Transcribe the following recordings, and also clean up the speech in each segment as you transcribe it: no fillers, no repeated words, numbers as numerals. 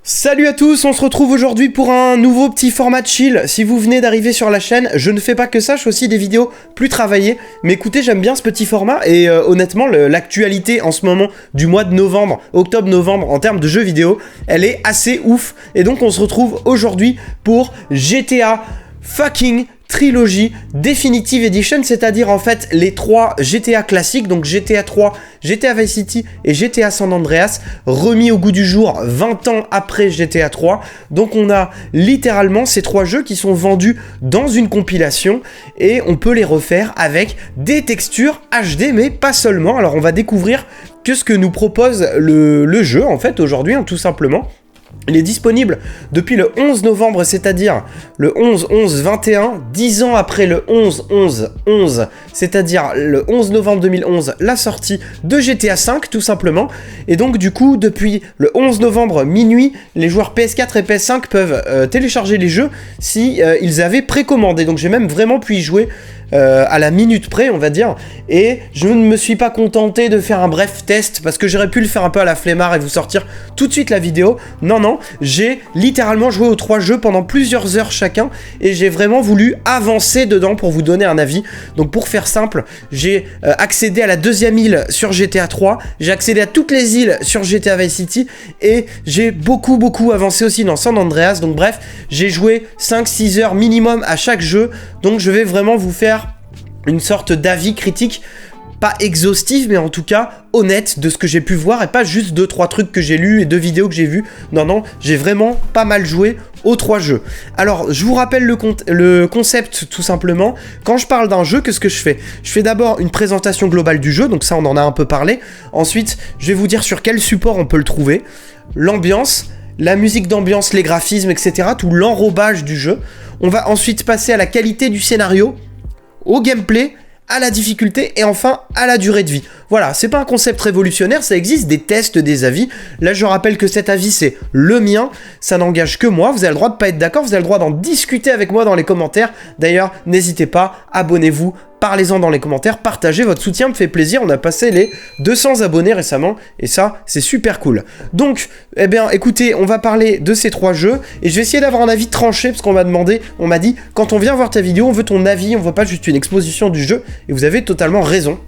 Salut à tous, on se retrouve aujourd'hui pour un nouveau petit format chill. Si vous venez d'arriver sur la chaîne, je ne fais pas que ça, je fais aussi des vidéos plus travaillées. Mais écoutez, j'aime bien ce petit format et honnêtement, l'actualité en ce moment du mois de novembre, octobre-novembre, en termes de jeux vidéo, elle est assez ouf. Et donc on se retrouve aujourd'hui pour GTA fucking Trilogy Definitive Edition, c'est-à-dire en fait les trois GTA classiques, donc GTA 3, GTA Vice City et GTA San Andreas, remis au goût du jour 20 ans après GTA 3. Donc on a littéralement ces trois jeux qui sont vendus dans une compilation et on peut les refaire avec des textures HD, mais pas seulement. Alors on va découvrir que ce que nous propose le jeu en fait aujourd'hui, tout simplement. Il est disponible depuis le 11 novembre, c'est-à-dire le 11-11-21, 10 ans après le 11-11-11, c'est-à-dire le 11 novembre 2011, la sortie de GTA V, tout simplement. Et donc, du coup, depuis le 11 novembre minuit, les joueurs PS4 et PS5 peuvent télécharger les jeux si ils avaient précommandé. Donc, j'ai même vraiment pu y jouer à la minute près, on va dire, et je ne me suis pas contenté de faire un bref test parce que j'aurais pu le faire un peu à la flemmard et vous sortir tout de suite la vidéo. Non, j'ai littéralement joué aux trois jeux pendant plusieurs heures chacun et j'ai vraiment voulu avancer dedans pour vous donner un avis. Donc pour faire simple, j'ai accédé à la deuxième île sur GTA 3, j'ai accédé à toutes les îles sur GTA Vice City et j'ai beaucoup avancé aussi dans San Andreas. Donc bref, j'ai joué 5-6 heures minimum à chaque jeu, donc je vais vraiment vous faire une sorte d'avis critique, pas exhaustif, mais en tout cas honnête de ce que j'ai pu voir et pas juste 2-3 trucs que j'ai lus et 2 vidéos que j'ai vues. Non, j'ai vraiment pas mal joué aux 3 jeux. Alors, je vous rappelle le concept tout simplement. Quand je parle d'un jeu, qu'est-ce que je fais? Je fais d'abord une présentation globale du jeu, donc ça on en a un peu parlé. Ensuite, je vais vous dire sur quel support on peut le trouver, l'ambiance, la musique d'ambiance, les graphismes, etc. Tout l'enrobage du jeu. On va ensuite passer à la qualité du scénario, au gameplay, à la difficulté et enfin à la durée de vie. Voilà, c'est pas un concept révolutionnaire, ça existe des tests, des avis. Là, je rappelle que cet avis, c'est le mien, ça n'engage que moi. Vous avez le droit de pas être d'accord, vous avez le droit d'en discuter avec moi dans les commentaires. D'ailleurs, n'hésitez pas, abonnez-vous, parlez-en dans les commentaires, partagez, votre soutien me fait plaisir. On a passé les 200 abonnés récemment et ça, c'est super cool. Donc, eh bien, écoutez, on va parler de ces 3 jeux et je vais essayer d'avoir un avis tranché parce qu'on m'a demandé, on m'a dit, quand on vient voir ta vidéo, on veut ton avis, on veut pas juste une exposition du jeu et vous avez totalement raison.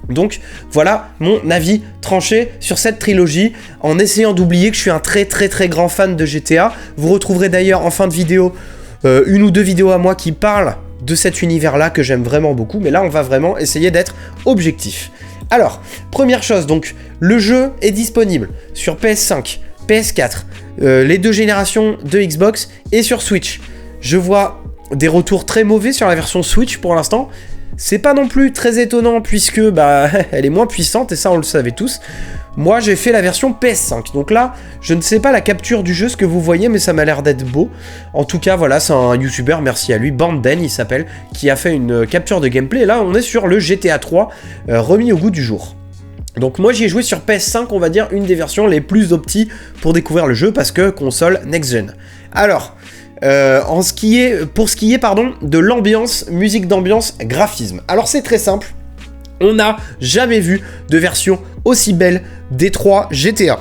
Donc voilà mon avis tranché sur cette trilogie, en essayant d'oublier que je suis un très grand fan de GTA. Vous retrouverez d'ailleurs en fin de vidéo une ou deux vidéos à moi qui parlent de cet univers-là que j'aime vraiment beaucoup, mais là on va vraiment essayer d'être objectif. Alors, première chose, donc le jeu est disponible sur PS5, PS4, les 2 générations de Xbox et sur Switch. Je vois des retours très mauvais sur la version Switch pour l'instant. C'est pas non plus très étonnant puisque elle est moins puissante et ça on le savait tous. Moi j'ai fait la version PS5, donc là je ne sais pas la capture du jeu, ce que vous voyez, mais ça m'a l'air d'être beau. En tout cas voilà, c'est un youtubeur, merci à lui, Banden il s'appelle, qui a fait une capture de gameplay. Et là on est sur le GTA 3 remis au goût du jour. Donc moi j'y ai joué sur PS5, on va dire une des versions les plus opti pour découvrir le jeu parce que console next-gen. Alors, pour ce qui est de l'ambiance, musique d'ambiance, graphisme. Alors c'est très simple, on n'a jamais vu de version aussi belle des 3 GTA.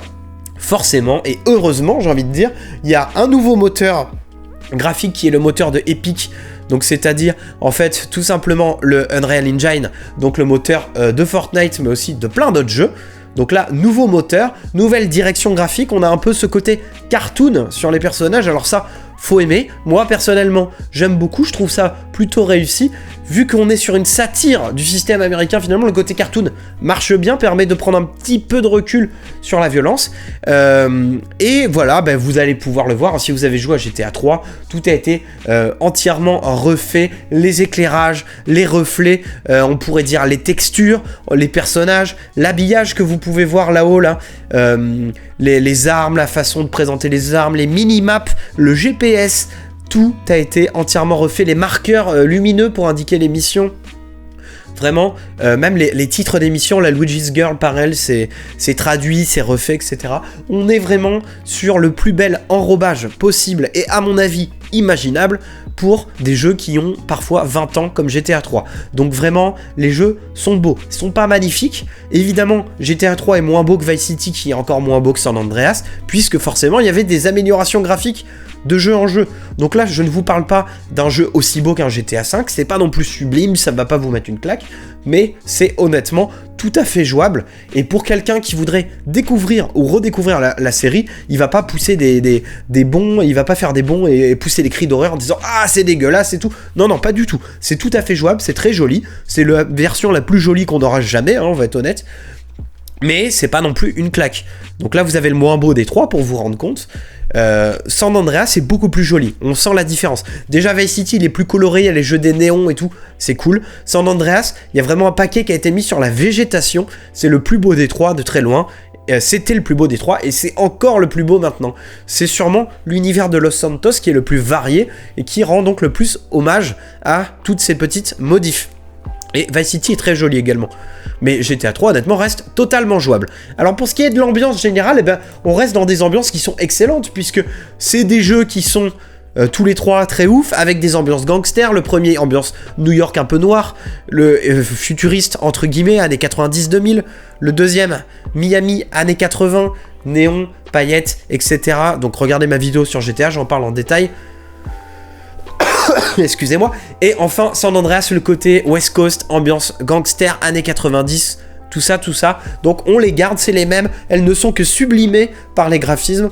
Forcément, et heureusement j'ai envie de dire, il y a un nouveau moteur graphique qui est le moteur de Epic. Donc c'est-à-dire en fait tout simplement le Unreal Engine, donc le moteur de Fortnite mais aussi de plein d'autres jeux. Donc là, nouveau moteur, nouvelle direction graphique, on a un peu ce côté cartoon sur les personnages, alors ça, faut aimer. Moi, personnellement, j'aime beaucoup, je trouve ça plutôt réussi. Vu qu'on est sur une satire du système américain, finalement, le côté cartoon marche bien, permet de prendre un petit peu de recul sur la violence. Et voilà, vous allez pouvoir le voir, si vous avez joué à GTA 3, tout a été entièrement refait, les éclairages, les reflets, on pourrait dire les textures, les personnages, l'habillage que vous pouvez voir là-haut, là, les armes, la façon de présenter les armes, les mini-maps, le GPS, tout a été entièrement refait, les marqueurs lumineux pour indiquer les missions. Vraiment, même les titres d'émissions, la Luigi's Girl par elle, c'est traduit, c'est refait, etc. On est vraiment sur le plus bel enrobage possible et à mon avis imaginable pour des jeux qui ont parfois 20 ans comme GTA 3. Donc vraiment, les jeux sont beaux. Ils sont pas magnifiques. Évidemment, GTA 3 est moins beau que Vice City, qui est encore moins beau que San Andreas, puisque forcément, il y avait des améliorations graphiques de jeu en jeu. Donc là, je ne vous parle pas d'un jeu aussi beau qu'un GTA 5, c'est pas non plus sublime, ça va pas vous mettre une claque, mais c'est honnêtement tout à fait jouable. Et pour quelqu'un qui voudrait découvrir ou redécouvrir la série, il va pas pousser des bonds, il va pas faire des bonds et pousser des cris d'horreur en disant « Ah, c'est dégueulasse et tout ». Non, non, pas du tout. C'est tout à fait jouable, c'est très joli. C'est la version la plus jolie qu'on aura jamais, hein, on va être honnête. Mais c'est pas non plus une claque. Donc là, vous avez le moins beau des trois pour vous rendre compte. San Andreas, c'est beaucoup plus joli. On sent la différence. Déjà, Vice City, il est plus coloré, il y a les jeux des néons et tout. C'est cool. San Andreas, il y a vraiment un paquet qui a été mis sur la végétation. C'est le plus beau des trois, de très loin. C'était le plus beau des trois et c'est encore le plus beau maintenant. C'est sûrement l'univers de Los Santos qui est le plus varié et qui rend donc le plus hommage à toutes ces petites modifs. Et Vice City est très joli également. Mais GTA 3 honnêtement reste totalement jouable. Alors pour ce qui est de l'ambiance générale, eh ben, on reste dans des ambiances qui sont excellentes, puisque c'est des jeux qui sont tous les trois très ouf, avec des ambiances gangster. Le premier, ambiance New York un peu noire, le futuriste entre guillemets, années 90-2000. Le deuxième, Miami, années 80, néon, paillettes, etc. Donc regardez ma vidéo sur GTA, j'en parle en détail. Excusez-moi. Et enfin, San Andreas, le côté West Coast, ambiance gangster, années 90, tout ça. Donc on les garde, c'est les mêmes. Elles ne sont que sublimées par les graphismes,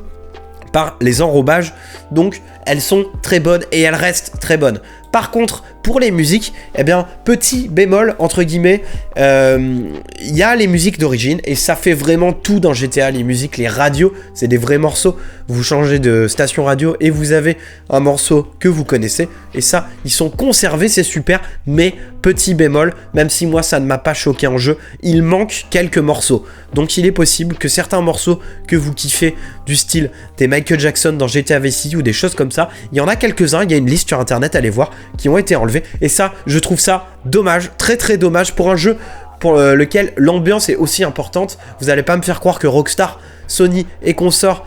par les enrobages. Donc elles sont très bonnes et elles restent très bonnes. Par contre, pour les musiques, eh bien, petit bémol, entre guillemets, il y a les musiques d'origine, et ça fait vraiment tout dans GTA, les musiques, les radios, c'est des vrais morceaux. Vous changez de station radio et vous avez un morceau que vous connaissez, et ça, ils sont conservés, c'est super, mais petit bémol, même si moi ça ne m'a pas choqué en jeu, il manque quelques morceaux. Donc il est possible que certains morceaux que vous kiffez, du style des Michael Jackson dans GTA Vice City ou des choses comme ça, il y en a quelques-uns, il y a une liste sur internet, allez voir, qui ont été enlevés. Et ça, je trouve ça dommage, très très dommage pour un jeu pour lequel l'ambiance est aussi importante. Vous n'allez pas me faire croire que Rockstar, Sony et consorts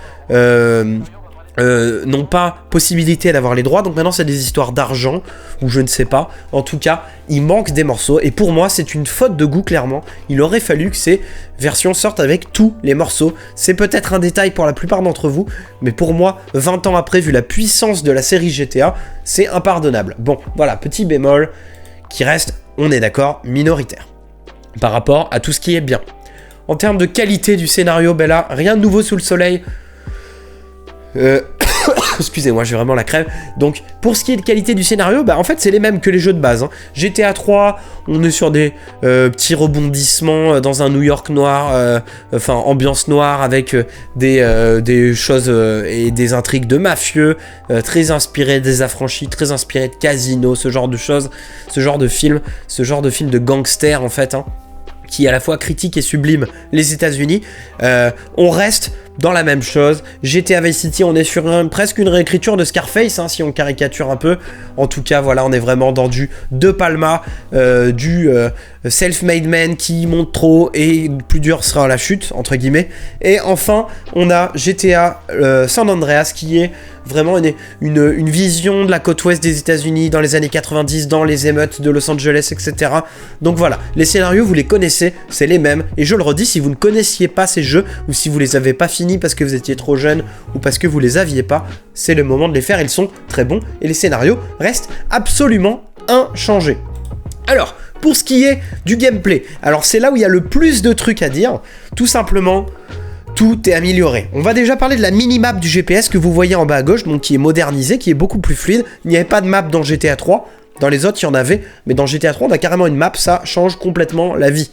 n'ont pas possibilité d'avoir les droits, donc maintenant c'est des histoires d'argent ou je ne sais pas. En tout cas, il manque des morceaux et pour moi c'est une faute de goût clairement. Il aurait fallu que ces versions sortent avec tous les morceaux. C'est peut-être un détail pour la plupart d'entre vous, mais pour moi 20 ans après, vu la puissance de la série GTA, c'est impardonnable. Bon voilà, petit bémol qui reste, on est d'accord, minoritaire par rapport à tout ce qui est bien. En termes de qualité du scénario, ben là, rien de nouveau sous le soleil. Excusez-moi, j'ai vraiment la crève. Donc, pour ce qui est de qualité du scénario, bah en fait, c'est les mêmes que les jeux de base. Hein. GTA 3, on est sur des petits rebondissements dans un New York noir, enfin, ambiance noire avec des choses et des intrigues de mafieux, très inspiré des Affranchis, très inspiré de Casino, ce genre de choses, ce genre de film de gangster en fait, hein, qui à la fois critique et sublime les États-Unis. On reste dans la même chose. GTA Vice City, on est sur presque une réécriture de Scarface, hein, si on caricature un peu. En tout cas, voilà, on est vraiment dans du De Palma, du self-made man qui monte trop et plus dur sera la chute, entre guillemets. Et enfin, on a GTA San Andreas qui est vraiment une vision de la côte ouest des États-Unis dans les années 90, dans les émeutes de Los Angeles, etc. Donc voilà, les scénarios, vous les connaissez, c'est les mêmes. Et je le redis, si vous ne connaissiez pas ces jeux, ou si vous les avez pas finis parce que vous étiez trop jeune, ou parce que vous les aviez pas, c'est le moment de les faire, ils sont très bons, et les scénarios restent absolument inchangés. Alors, pour ce qui est du gameplay, alors c'est là où il y a le plus de trucs à dire, tout simplement... Tout est amélioré. On va déjà parler de la minimap du GPS que vous voyez en bas à gauche, donc qui est modernisée, qui est beaucoup plus fluide. Il n'y avait pas de map dans GTA 3. Dans les autres, il y en avait. Mais dans GTA 3, on a carrément une map. Ça change complètement la vie.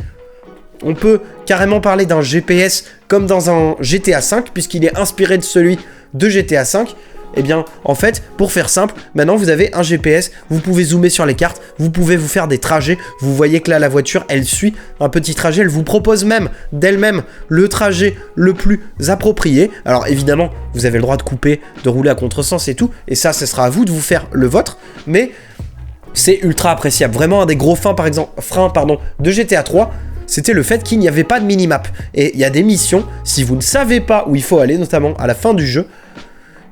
On peut carrément parler d'un GPS comme dans un GTA 5, puisqu'il est inspiré de celui de GTA 5. Eh bien, en fait, pour faire simple, maintenant vous avez un GPS, vous pouvez zoomer sur les cartes, vous pouvez vous faire des trajets, vous voyez que là, la voiture, elle suit un petit trajet, elle vous propose même, d'elle-même, le trajet le plus approprié. Alors, évidemment, vous avez le droit de couper, de rouler à contresens et tout, et ça, ce sera à vous de vous faire le vôtre, mais c'est ultra appréciable. Vraiment, un des gros freins, de GTA 3, c'était le fait qu'il n'y avait pas de minimap. Et il y a des missions, si vous ne savez pas où il faut aller, notamment à la fin du jeu,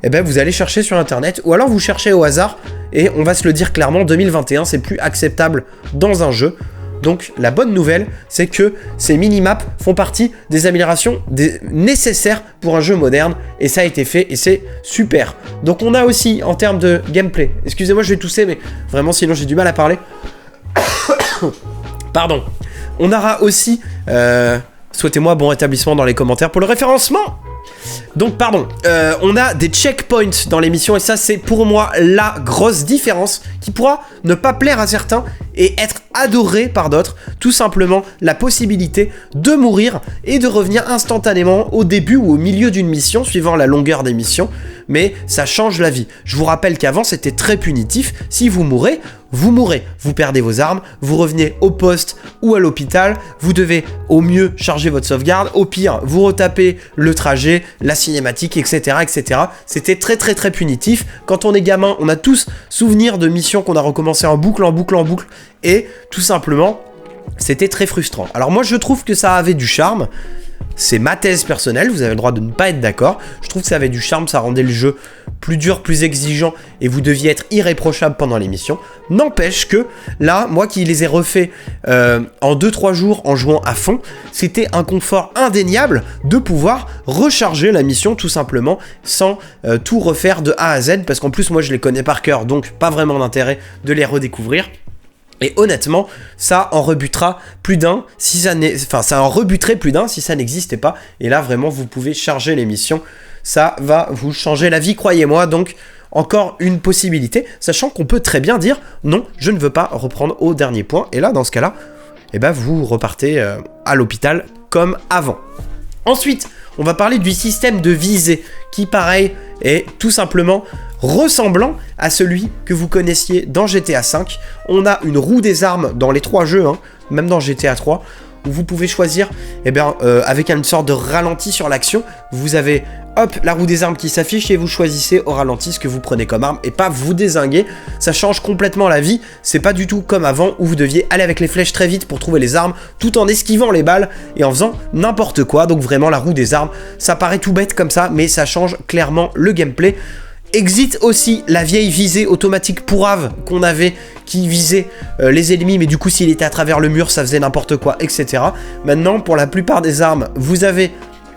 eh ben vous allez chercher sur internet, ou alors vous cherchez au hasard, et on va se le dire clairement, 2021 c'est plus acceptable dans un jeu. Donc la bonne nouvelle, c'est que ces minimaps font partie des améliorations nécessaires pour un jeu moderne, et ça a été fait, et c'est super. Donc on a aussi, en termes de gameplay, excusez-moi je vais tousser, mais vraiment sinon j'ai du mal à parler. Pardon. On aura aussi, souhaitez-moi bon rétablissement dans les commentaires pour le référencement. Donc pardon, on a des checkpoints dans l'émission, et ça c'est pour moi la grosse différence qui pourra ne pas plaire à certains et être adoré par d'autres. Tout simplement la possibilité de mourir et de revenir instantanément au début ou au milieu d'une mission suivant la longueur des missions, mais ça change la vie. Je vous rappelle qu'avant c'était très punitif, si vous mourrez, vous perdez vos armes, vous revenez au poste ou à l'hôpital, vous devez au mieux charger votre sauvegarde, au pire vous retapez le trajet, la cinématique, etc. etc. C'était très punitif. Quand on est gamin, on a tous souvenir de missions qu'on a recommencé en boucle, et tout simplement, c'était très frustrant. Alors moi je trouve que ça avait du charme, c'est ma thèse personnelle, vous avez le droit de ne pas être d'accord, je trouve que ça avait du charme, ça rendait le jeu plus dur, plus exigeant, et vous deviez être irréprochable pendant l'émission. N'empêche que, là, moi qui les ai refaits en 2-3 jours en jouant à fond, c'était un confort indéniable de pouvoir recharger la mission tout simplement, sans tout refaire de A à Z, parce qu'en plus moi je les connais par cœur, donc pas vraiment d'intérêt de les redécouvrir. Et honnêtement, ça en rebutera plus d'un si ça ça en rebuterait plus d'un si ça n'existait pas. Et là, vraiment, vous pouvez charger l'émission. Ça va vous changer la vie, croyez-moi. Donc, encore une possibilité, sachant qu'on peut très bien dire non, je ne veux pas reprendre au dernier point. Et là, dans ce cas-là, eh ben, vous repartez à l'hôpital comme avant. Ensuite, on va parler du système de visée qui, pareil, est tout simplement ressemblant à celui que vous connaissiez dans GTA V. On a une roue des armes dans les 3 jeux, hein, même dans GTA 3, où vous pouvez choisir, avec une sorte de ralenti sur l'action, vous avez, hop, la roue des armes qui s'affiche et vous choisissez au ralenti ce que vous prenez comme arme et pas vous dézinguer. Ça change complètement la vie, c'est pas du tout comme avant où vous deviez aller avec les flèches très vite pour trouver les armes, tout en esquivant les balles et en faisant n'importe quoi. Donc vraiment la roue des armes, ça paraît tout bête comme ça, mais ça change clairement le gameplay. Exit aussi la vieille visée automatique pourrave qu'on avait qui visait les ennemis, mais du coup s'il était à travers le mur ça faisait n'importe quoi, etc. Maintenant pour la plupart des armes vous avez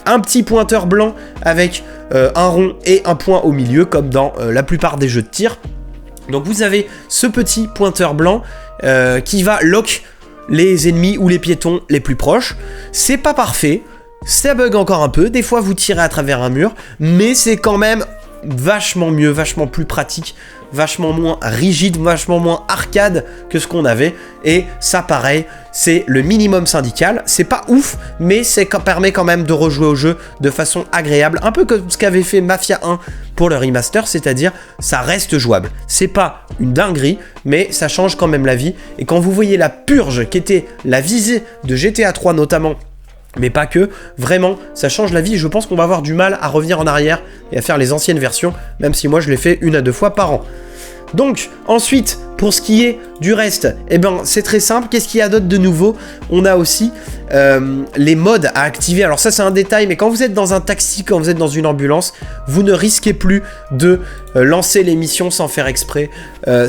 un petit pointeur blanc avec un rond et un point au milieu comme dans la plupart des jeux de tir. Donc vous avez ce petit pointeur blanc qui va lock les ennemis ou les piétons les plus proches. C'est pas parfait, ça bug encore un peu, des fois vous tirez à travers un mur, mais c'est quand même vachement mieux, vachement plus pratique, vachement moins rigide, vachement moins arcade que ce qu'on avait. Et ça pareil, c'est le minimum syndical. C'est pas ouf, mais ça permet quand même de rejouer au jeu de façon agréable. Un peu comme ce qu'avait fait Mafia 1 pour le remaster, c'est-à-dire ça reste jouable. C'est pas une dinguerie, mais ça change quand même la vie. Et quand vous voyez la purge qui était la visée de GTA 3 notamment, mais pas que, vraiment, ça change la vie et je pense qu'on va avoir du mal à revenir en arrière et à faire les anciennes versions, même si moi je les fais 1 à 2 fois par an. Donc, ensuite, pour ce qui est du reste, eh ben, c'est très simple. Qu'est-ce qu'il y a d'autre de nouveau? On a aussi les modes à activer. Alors ça, c'est un détail, mais quand vous êtes dans un taxi, quand vous êtes dans une ambulance, vous ne risquez plus de lancer les missions sans faire exprès.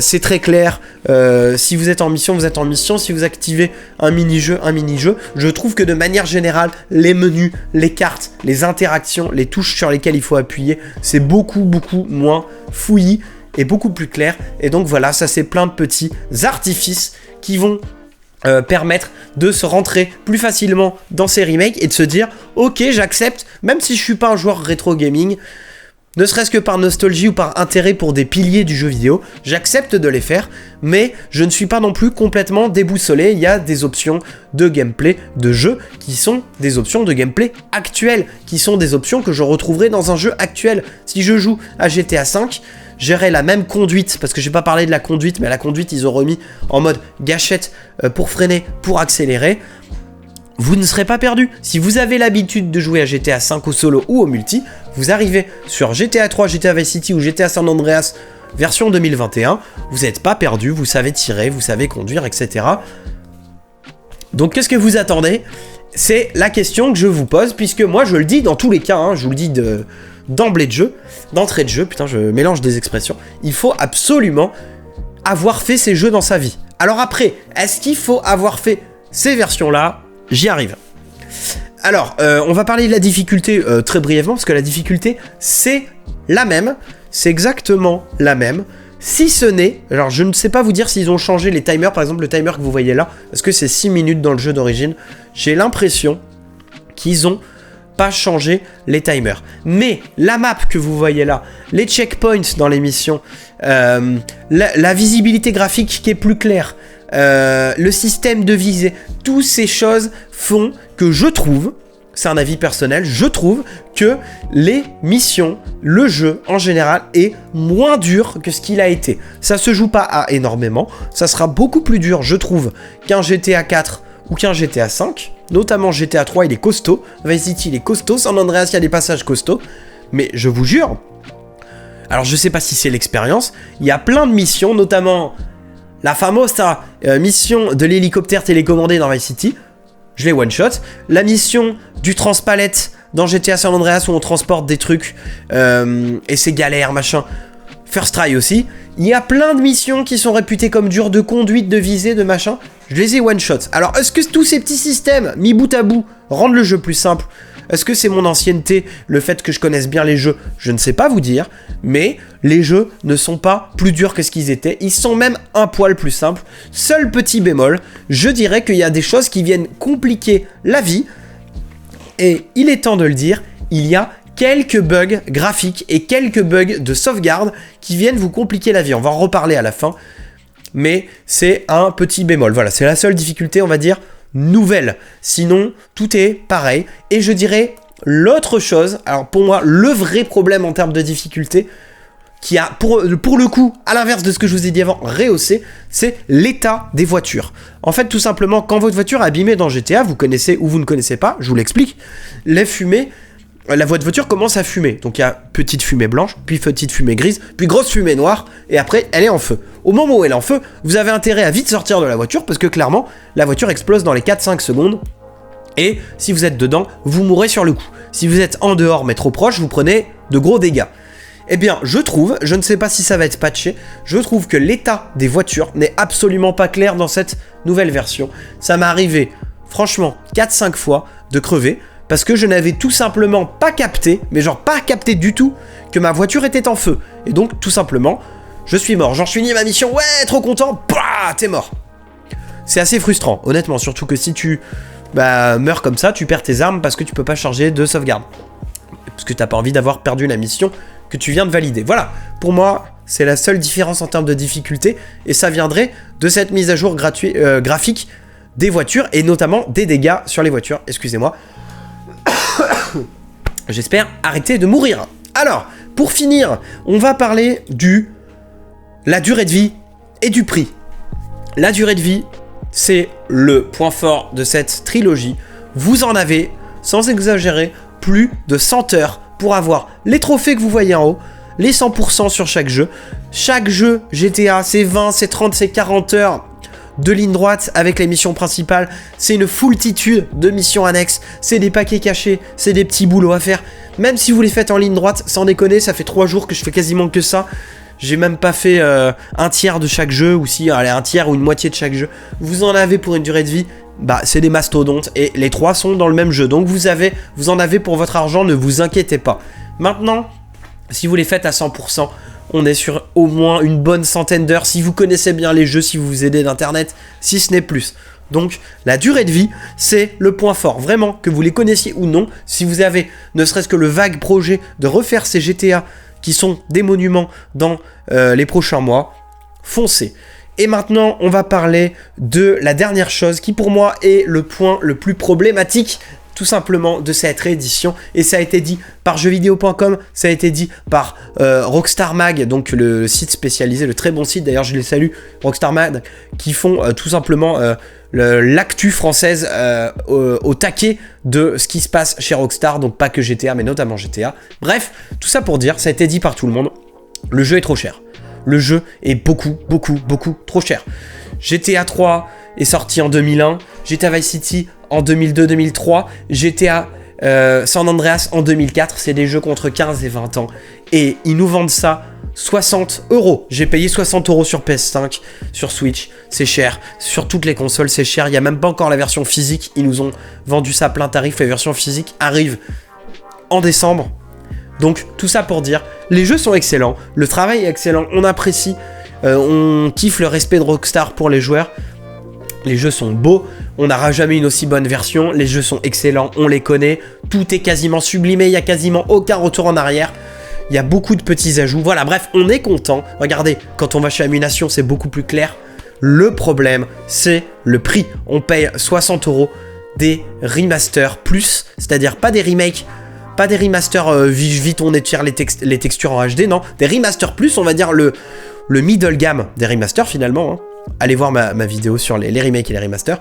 C'est très clair. Si vous êtes en mission, vous êtes en mission. Si vous activez un mini-jeu, je trouve que de manière générale, les menus, les cartes, les interactions, les touches sur lesquelles il faut appuyer, c'est beaucoup moins fouillis et beaucoup plus clair. Et donc voilà, ça c'est plein de petits artifices qui vont permettre de se rentrer plus facilement dans ces remakes et de se dire ok, j'accepte, même si je suis pas un joueur rétro gaming, ne serait-ce que par nostalgie ou par intérêt pour des piliers du jeu vidéo, j'accepte de les faire, mais je ne suis pas non plus complètement déboussolé. Il y a des options de gameplay de jeu qui sont des options de gameplay actuelles, qui sont des options que je retrouverai dans un jeu actuel. Si je joue à GTA V, j'aurai la même conduite, parce que j'ai pas parlé de la conduite, mais la conduite ils ont remis en mode gâchette pour freiner, pour accélérer. Vous ne serez pas perdu. Si vous avez l'habitude de jouer à GTA 5 au solo ou au multi, vous arrivez sur GTA 3, GTA Vice City ou GTA San Andreas version 2021, vous n'êtes pas perdu, vous savez tirer, vous savez conduire, etc. Donc qu'est-ce que vous attendez? C'est la question que je vous pose, puisque moi je le dis dans tous les cas, hein, je vous le dis d'emblée de jeu, d'entrée de jeu, putain je mélange des expressions, il faut absolument avoir fait ces jeux dans sa vie. Alors après, est-ce qu'il faut avoir fait ces versions-là? J'y arrive. Alors, on va parler de la difficulté très brièvement, parce que la difficulté, c'est la même, c'est exactement la même, si ce n'est, alors je ne sais pas vous dire s'ils ont changé les timers, par exemple le timer que vous voyez là, parce que c'est 6 minutes dans le jeu d'origine, j'ai l'impression qu'ils ont pas changé les timers. Mais la map que vous voyez là, les checkpoints dans les missions, la visibilité graphique qui est plus claire, le système de visée, toutes ces choses font que je trouve, c'est un avis personnel, je trouve que les missions, le jeu en général est moins dur que ce qu'il a été. Ça se joue pas à énormément, ça sera beaucoup plus dur je trouve qu'un GTA 4 ou qu'un GTA 5, notamment GTA 3 il est costaud, Vice City il est costaud, San Andreas il y a des passages costauds, mais je vous jure, alors je sais pas si c'est l'expérience, il y a plein de missions, notamment la fameuse mission de l'hélicoptère télécommandé dans Vice City, je l'ai one-shot. La mission du transpalette dans GTA San Andreas où on transporte des trucs et c'est galère, machin. First try aussi. Il y a plein de missions qui sont réputées comme dures de conduite, de visée, de machin. Je les ai one-shot. Alors, est-ce que tous ces petits systèmes, mis bout à bout, rendent le jeu plus simple? Est-ce que c'est mon ancienneté, le fait que je connaisse bien les jeux? Je ne sais pas vous dire, mais les jeux ne sont pas plus durs que ce qu'ils étaient, ils sont même un poil plus simples. Seul petit bémol, je dirais qu'il y a des choses qui viennent compliquer la vie, et il est temps de le dire, il y a quelques bugs graphiques et quelques bugs de sauvegarde qui viennent vous compliquer la vie. On va en reparler à la fin, mais c'est un petit bémol. Voilà, c'est la seule difficulté, on va dire, nouvelle. Sinon, tout est pareil. Et je dirais l'autre chose, alors pour moi, le vrai problème en termes de difficulté, qui a pour le coup, à l'inverse de ce que je vous ai dit avant, rehaussé, c'est l'état des voitures. En fait, tout simplement, quand votre voiture est abîmée dans GTA, vous connaissez ou vous ne connaissez pas, je vous l'explique, les fumées, votre voiture commence à fumer. Donc il y a petite fumée blanche, puis petite fumée grise, puis grosse fumée noire, et après elle est en feu. Au moment où elle est en feu, vous avez intérêt à vite sortir de la voiture, parce que clairement, la voiture explose dans les 4-5 secondes, et si vous êtes dedans, vous mourrez sur le coup. Si vous êtes en dehors mais trop proche, vous prenez de gros dégâts. Eh bien, je trouve, je ne sais pas si ça va être patché, je trouve que l'état des voitures n'est absolument pas clair dans cette nouvelle version. Ça m'est arrivé, franchement, 4-5 fois de crever, parce que je n'avais tout simplement pas capté, mais genre pas capté du tout, que ma voiture était en feu. Et donc, tout simplement, je suis mort. Genre, je finis ma mission, ouais, trop content, bah, t'es mort. C'est assez frustrant, honnêtement, surtout que si tu meurs comme ça, tu perds tes armes parce que tu peux pas charger de sauvegarde. Parce que t'as pas envie d'avoir perdu la mission que tu viens de valider. Voilà, pour moi, c'est la seule différence en termes de difficulté, et ça viendrait de cette mise à jour graphique des voitures, et notamment des dégâts sur les voitures, excusez-moi. J'espère arrêter de mourir. Alors, pour finir, on va parler la durée de vie et du prix. La durée de vie, c'est le point fort de cette trilogie. Vous en avez, sans exagérer, plus de 100 heures pour avoir les trophées que vous voyez en haut, les 100% sur chaque jeu. Chaque jeu GTA, c'est 20, c'est 30, c'est 40 heures de ligne droite avec les missions principales. C'est une foultitude de missions annexes. C'est des paquets cachés, c'est des petits boulots à faire. Même si vous les faites en ligne droite, sans déconner, ça fait 3 jours que je fais quasiment que ça. J'ai même pas fait un tiers de chaque jeu, ou si, allez, un tiers ou une moitié de chaque jeu. Vous en avez pour une durée de vie, c'est des mastodontes, et les 3 sont dans le même jeu. Donc vous en avez pour votre argent, ne vous inquiétez pas. Maintenant, si vous les faites à 100%, on est sur au moins une bonne centaine d'heures, si vous connaissez bien les jeux, si vous vous aidez d'internet, si ce n'est plus. Donc la durée de vie, c'est le point fort, vraiment, que vous les connaissiez ou non. Si vous avez ne serait-ce que le vague projet de refaire ces GTA qui sont des monuments dans les prochains mois, foncez. Et maintenant, on va parler de la dernière chose qui pour moi est le point le plus problématique tout simplement de cette réédition, et ça a été dit par jeuxvideo.com, ça a été dit par Rockstar Mag, donc le site spécialisé, le très bon site d'ailleurs, je les salue, Rockstar Mag, qui font tout simplement l'actu française au taquet de ce qui se passe chez Rockstar, donc pas que GTA mais notamment GTA. Bref, tout ça pour dire, ça a été dit par tout le monde, le jeu est trop cher. Le jeu est beaucoup trop cher. GTA 3 est sorti en 2001, GTA Vice City en 2002-2003, GTA San Andreas en 2004, c'est des jeux contre 15 et 20 ans. Et ils nous vendent ça 60 €. J'ai payé 60 € sur PS5, sur Switch, c'est cher. Sur toutes les consoles, c'est cher. Il n'y a même pas encore la version physique. Ils nous ont vendu ça à plein tarif. La version physique arrive en décembre. Donc, tout ça pour dire, les jeux sont excellents. Le travail est excellent. On apprécie. On kiffe le respect de Rockstar pour les joueurs. Les jeux sont beaux, on n'aura jamais une aussi bonne version, les jeux sont excellents, on les connaît, tout est quasiment sublimé, il n'y a quasiment aucun retour en arrière, il y a beaucoup de petits ajouts, voilà, bref, on est content. Regardez, quand on va chez Ammu-Nation, c'est beaucoup plus clair. Le problème, c'est le prix. On paye 60 € des remasters plus, c'est-à-dire pas des remakes, pas des remasters vite on étire les textures en HD, non, des remasters plus, on va dire le middle game des remasters finalement, hein. Allez voir ma vidéo sur les remakes et les remasters.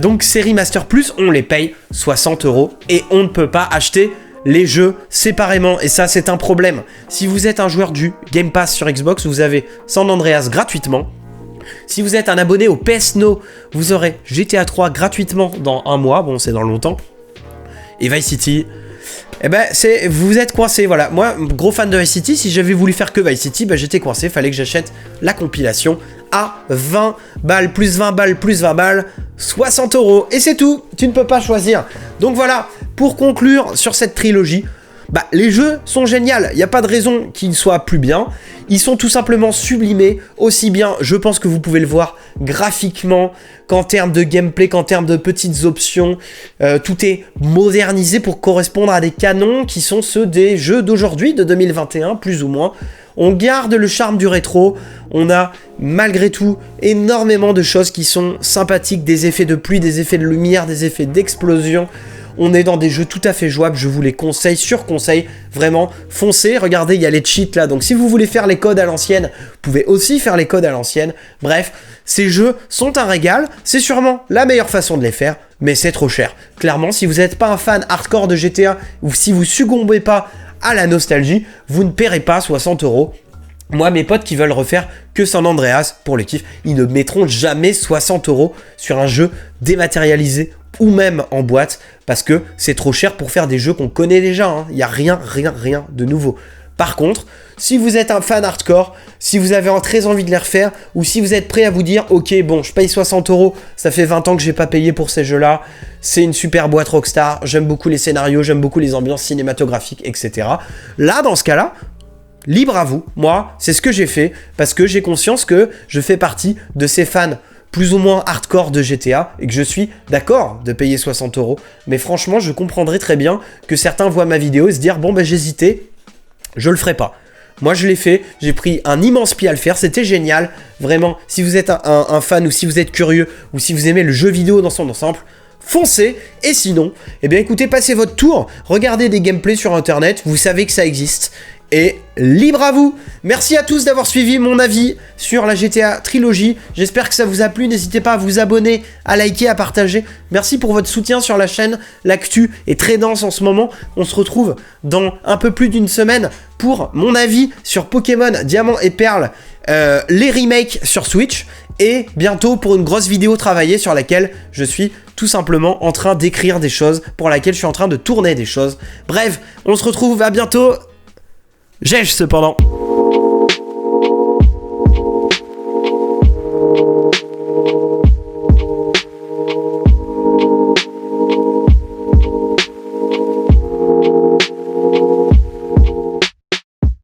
Donc ces remasters plus, on les paye 60 € et on ne peut pas acheter les jeux séparément. Et ça, c'est un problème. Si vous êtes un joueur du Game Pass sur Xbox, vous avez San Andreas gratuitement. Si vous êtes un abonné au PS Now, vous aurez GTA 3 gratuitement dans un mois. Bon, c'est dans longtemps. Et Vice City... Eh ben, vous êtes coincé, voilà. Moi, gros fan de Vice City, si j'avais voulu faire que Vice City, ben, j'étais coincé, fallait que j'achète la compilation à 20 balles, plus 20 balles, plus 20 balles, 60 €. Et c'est tout, tu ne peux pas choisir. Donc voilà, pour conclure sur cette trilogie, bah, les jeux sont géniaux, il n'y a pas de raison qu'ils soient plus bien. Ils sont tout simplement sublimés, aussi bien, je pense que vous pouvez le voir, graphiquement, qu'en termes de gameplay, qu'en termes de petites options. Tout est modernisé pour correspondre à des canons qui sont ceux des jeux d'aujourd'hui, de 2021, plus ou moins. On garde le charme du rétro, on a malgré tout énormément de choses qui sont sympathiques, des effets de pluie, des effets de lumière, des effets d'explosion. On est dans des jeux tout à fait jouables, je vous les conseille, surconseille, vraiment, foncez, regardez, il y a les cheats là, donc si vous voulez faire les codes à l'ancienne, vous pouvez aussi faire les codes à l'ancienne, bref, ces jeux sont un régal, c'est sûrement la meilleure façon de les faire, mais c'est trop cher. Clairement, si vous n'êtes pas un fan hardcore de GTA, ou si vous succombez pas à la nostalgie, vous ne paierez pas 60 €. Moi, mes potes qui veulent refaire que San Andreas pour le kiff, ils ne mettront jamais 60 € sur un jeu dématérialisé ou même en boîte, parce que c'est trop cher pour faire des jeux qu'on connaît déjà, hein. Il n'y a rien de nouveau. Par contre, si vous êtes un fan hardcore, si vous avez très envie de les refaire, ou si vous êtes prêt à vous dire, ok, bon, je paye 60 €, ça fait 20 ans que j'ai pas payé pour ces jeux-là, c'est une super boîte Rockstar, j'aime beaucoup les scénarios, j'aime beaucoup les ambiances cinématographiques, etc. Là, dans ce cas-là, libre à vous. Moi, c'est ce que j'ai fait, parce que j'ai conscience que je fais partie de ces fans plus ou moins hardcore de GTA, et que je suis d'accord de payer 60 €, mais franchement, je comprendrais très bien que certains voient ma vidéo et se dire, bon, ben j'hésitais, je le ferai pas. Moi, je l'ai fait, j'ai pris un immense pied à le faire, c'était génial, vraiment, si vous êtes un fan, ou si vous êtes curieux, ou si vous aimez le jeu vidéo dans son ensemble, foncez, et sinon, eh bien écoutez, passez votre tour, regardez des gameplays sur internet, vous savez que ça existe, et libre à vous. Merci à tous d'avoir suivi mon avis sur la GTA Trilogy. J'espère que ça vous a plu. N'hésitez pas à vous abonner, à liker, à partager. Merci pour votre soutien sur la chaîne. L'actu est très dense en ce moment. On se retrouve dans un peu plus d'une semaine pour mon avis sur Pokémon Diamant et Perle, les remakes sur Switch. Et bientôt pour une grosse vidéo travaillée sur laquelle je suis tout simplement en train d'écrire des choses, pour laquelle je suis en train de tourner des choses. Bref, on se retrouve à bientôt. J'ai cependant.